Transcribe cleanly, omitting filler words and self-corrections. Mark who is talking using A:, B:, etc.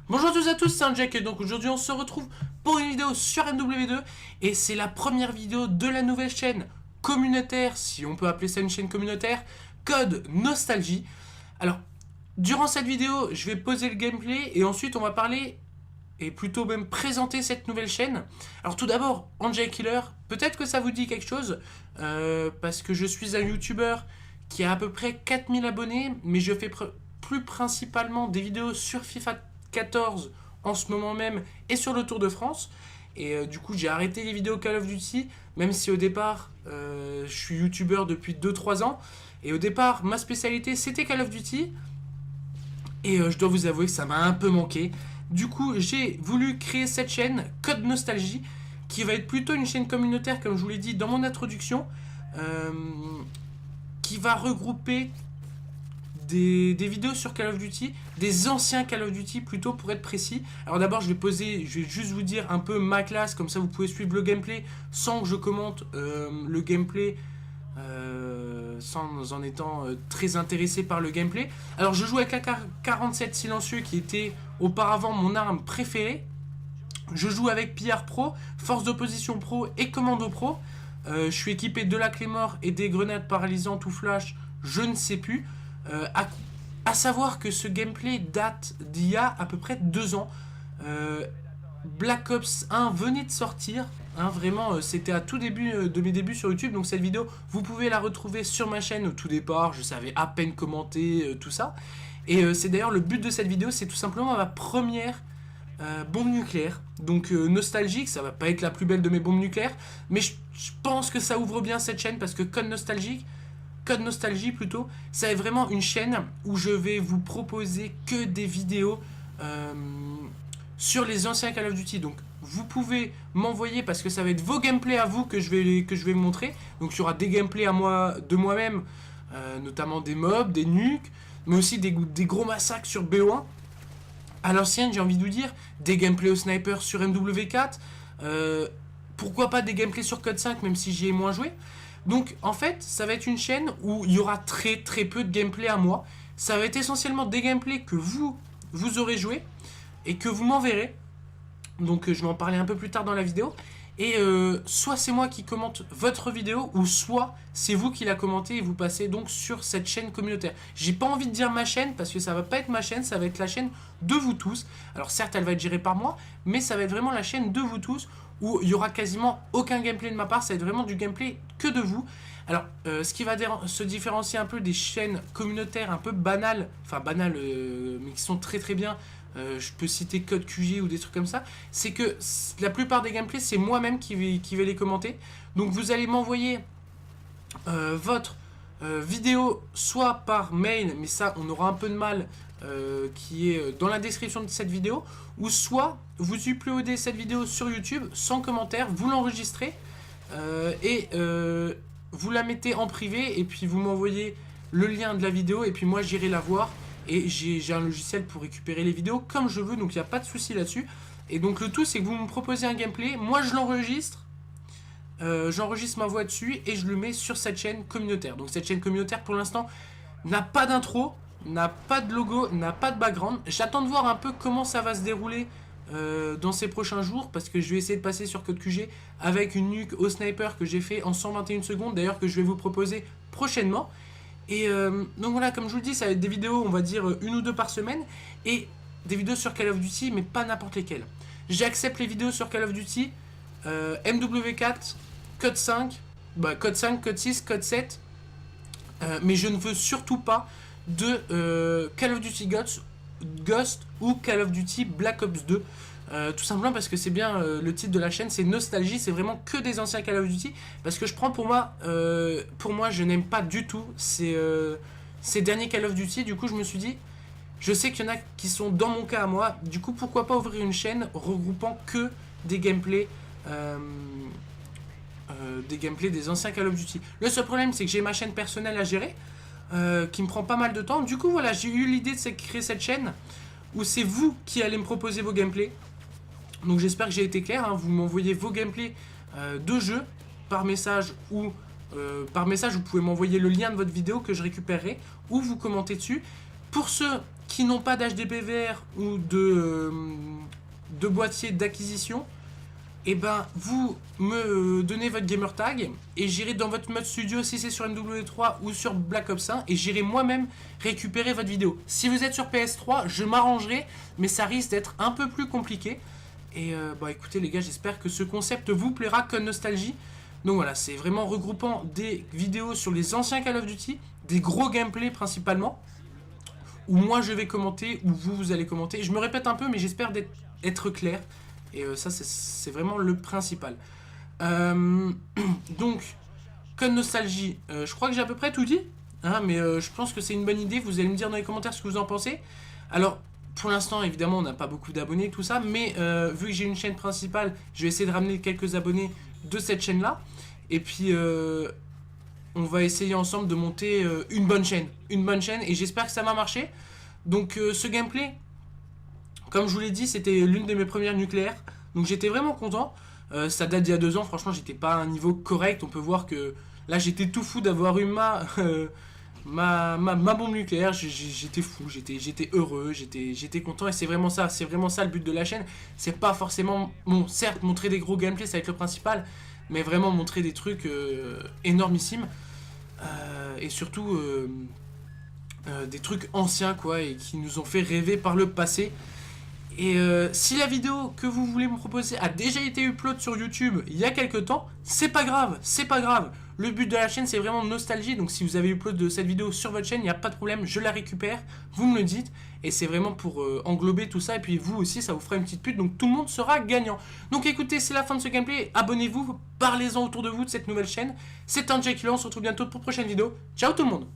A: Bonjour à tous et à tous, c'est un Jack et donc aujourd'hui on se retrouve pour une vidéo sur MW2 et c'est la première vidéo de la nouvelle chaîne communautaire, si on peut appeler ça une chaîne communautaire, Code Nostalgie. Alors, durant cette vidéo, je vais poser le gameplay et ensuite on va parler et plutôt même présenter cette nouvelle chaîne. Alors tout d'abord, Angel Killer, peut-être que ça vous dit quelque chose, parce que je suis un YouTuber qui a à peu près 4000 abonnés, mais je fais plus principalement des vidéos sur FIFA 14 en ce moment même et sur le Tour de France. Et du coup, j'ai arrêté les vidéos Call of Duty, même si au départ, je suis YouTuber depuis 2-3 ans. Et au départ, ma spécialité, c'était Call of Duty. Et je dois vous avouer que ça m'a un peu manqué. Du coup, j'ai voulu créer cette chaîne, Code Nostalgie, qui va être plutôt une chaîne communautaire, comme je vous l'ai dit dans mon introduction, qui va regrouper des vidéos sur Call of Duty, des anciens Call of Duty plutôt pour être précis. Alors d'abord je vais juste vous dire un peu ma classe, comme ça vous pouvez suivre le gameplay sans que je commente le gameplay, sans en étant très intéressé par le gameplay. Alors je joue avec AK-47 silencieux qui était auparavant mon arme préférée. Je joue avec PR Pro, Force d'opposition Pro et Commando Pro. Je suis équipé de la Claymore et des grenades paralysantes ou flash, je ne sais plus. À savoir que ce gameplay date d'il y a à peu près 2 ans. Black Ops 1 venait de sortir. Vraiment, c'était à tout début de mes débuts sur YouTube. Donc cette vidéo, vous pouvez la retrouver sur ma chaîne au tout départ. Je savais à peine commenter tout ça. Et c'est d'ailleurs le but de cette vidéo, c'est tout simplement ma première bombe nucléaire. Donc nostalgique, ça va pas être la plus belle de mes bombes nucléaires. Mais je pense que ça ouvre bien cette chaîne parce que Code Nostalgie plutôt, ça est vraiment une chaîne où je vais vous proposer que des vidéos sur les anciens Call of Duty. Donc vous pouvez m'envoyer, parce que ça va être vos gameplays à vous que je vais montrer. Donc il y aura des gameplays à moi, de moi-même, notamment des mobs, des nukes, mais aussi des gros massacres sur BO1. À l'ancienne, j'ai envie de vous dire, des gameplays au sniper sur MW4, pourquoi pas des gameplays sur Code 5, même si j'y ai moins joué. Donc en fait, ça va être une chaîne où il y aura très peu de gameplay à moi. Ça va être essentiellement des gameplays que vous aurez joué et que vous m'enverrez. Donc je vais en parler un peu plus tard dans la vidéo. Et soit c'est moi qui commente votre vidéo, ou soit c'est vous qui la commentez et vous passez donc sur cette chaîne communautaire. J'ai pas envie de dire ma chaîne parce que ça va pas être ma chaîne, ça va être la chaîne de vous tous. Alors certes elle va être gérée par moi, mais ça va être vraiment la chaîne de vous tous, où il y aura quasiment aucun gameplay de ma part, ça va être vraiment du gameplay que de vous. Alors ce qui va se différencier un peu des chaînes communautaires un peu banales, enfin banales mais qui sont très bien, je peux citer Code QG ou des trucs comme ça, c'est que la plupart des gameplays c'est moi-même qui vais les commenter. Donc vous allez m'envoyer votre vidéo soit par mail, mais ça on aura un peu de mal, qui est dans la description de cette vidéo, ou soit vous uploadez cette vidéo sur YouTube sans commentaire, vous l'enregistrez et vous la mettez en privé et puis vous m'envoyez le lien de la vidéo et puis moi j'irai la voir. Et j'ai un logiciel pour récupérer les vidéos comme je veux, donc il n'y a pas de souci là-dessus. Et donc le tout c'est que vous me proposez un gameplay, moi je l'enregistre, j'enregistre ma voix dessus et je le mets sur cette chaîne communautaire. Donc cette chaîne communautaire pour l'instant n'a pas d'intro, n'a pas de logo, n'a pas de background. J'attends de voir un peu comment ça va se dérouler dans ces prochains jours, parce que je vais essayer de passer sur Code QG avec une nuke au sniper que j'ai fait en 121 secondes, d'ailleurs que je vais vous proposer prochainement. Et donc voilà, comme je vous le dis, ça va être des vidéos, on va dire 1 ou 2 par semaine, et des vidéos sur Call of Duty, mais pas n'importe lesquelles. J'accepte les vidéos sur Call of Duty, MW4, Code 5, Code 5, Code 6, Code 7, mais je ne veux surtout pas de Call of Duty Ghost ou Call of Duty Black Ops 2. Tout simplement parce que c'est bien le titre de la chaîne, c'est Nostalgie, c'est vraiment que des anciens Call of Duty, parce que je prends pour moi je n'aime pas du tout ces derniers Call of Duty. Du coup je me suis dit, je sais qu'il y en a qui sont dans mon cas à moi, du coup pourquoi pas ouvrir une chaîne regroupant que des gameplays des anciens Call of Duty. Le seul problème c'est que j'ai ma chaîne personnelle à gérer, qui me prend pas mal de temps. Du coup voilà, j'ai eu l'idée de créer cette chaîne où c'est vous qui allez me proposer vos gameplays. Donc j'espère que j'ai été clair, hein. Vous m'envoyez vos gameplays de jeu par message, ou vous pouvez m'envoyer le lien de votre vidéo que je récupérerai, ou vous commentez dessus. Pour ceux qui n'ont pas d'HDPVR ou de boîtier d'acquisition, et ben vous me donnez votre gamer tag et j'irai dans votre mode studio si c'est sur MW3 ou sur Black Ops 1 et j'irai moi-même récupérer votre vidéo. Si vous êtes sur PS3, je m'arrangerai, mais ça risque d'être un peu plus compliqué. Et bah écoutez les gars, j'espère que ce concept vous plaira comme nostalgie. Donc voilà, c'est vraiment regroupant des vidéos sur les anciens Call of Duty, des gros gameplays principalement, où moi je vais commenter, où vous allez commenter. Je me répète un peu, mais j'espère être clair. Et ça, c'est vraiment le principal. Donc, code nostalgie, je crois que j'ai à peu près tout dit. Hein, mais je pense que c'est une bonne idée. Vous allez me dire dans les commentaires ce que vous en pensez. Alors, pour l'instant, évidemment, on n'a pas beaucoup d'abonnés, tout ça. Mais vu que j'ai une chaîne principale, je vais essayer de ramener quelques abonnés de cette chaîne-là. Et puis, on va essayer ensemble de monter une bonne chaîne. Une bonne chaîne. Et j'espère que ça va marcher. Donc, ce gameplay... Comme je vous l'ai dit, c'était l'une de mes premières nucléaires. Donc j'étais vraiment content. Ça date d'il y a 2 ans. Franchement, j'étais pas à un niveau correct. On peut voir que là, j'étais tout fou d'avoir eu ma bombe nucléaire. J'étais fou, j'étais heureux, j'étais content. Et c'est vraiment ça le but de la chaîne. C'est pas forcément, bon, certes, montrer des gros gameplays, ça va être le principal. Mais vraiment montrer des trucs énormissimes. Et surtout des trucs anciens, quoi. Et qui nous ont fait rêver par le passé. Et si la vidéo que vous voulez me proposer a déjà été upload sur YouTube il y a quelques temps, c'est pas grave, c'est pas grave. Le but de la chaîne, c'est vraiment nostalgie. Donc si vous avez upload de cette vidéo sur votre chaîne, il n'y a pas de problème, je la récupère, vous me le dites. Et c'est vraiment pour englober tout ça. Et puis vous aussi, ça vous fera une petite pute. Donc tout le monde sera gagnant. Donc écoutez, c'est la fin de ce gameplay. Abonnez-vous, parlez-en autour de vous de cette nouvelle chaîne. C'est un Jack, on se retrouve bientôt pour une prochaine vidéo. Ciao tout le monde!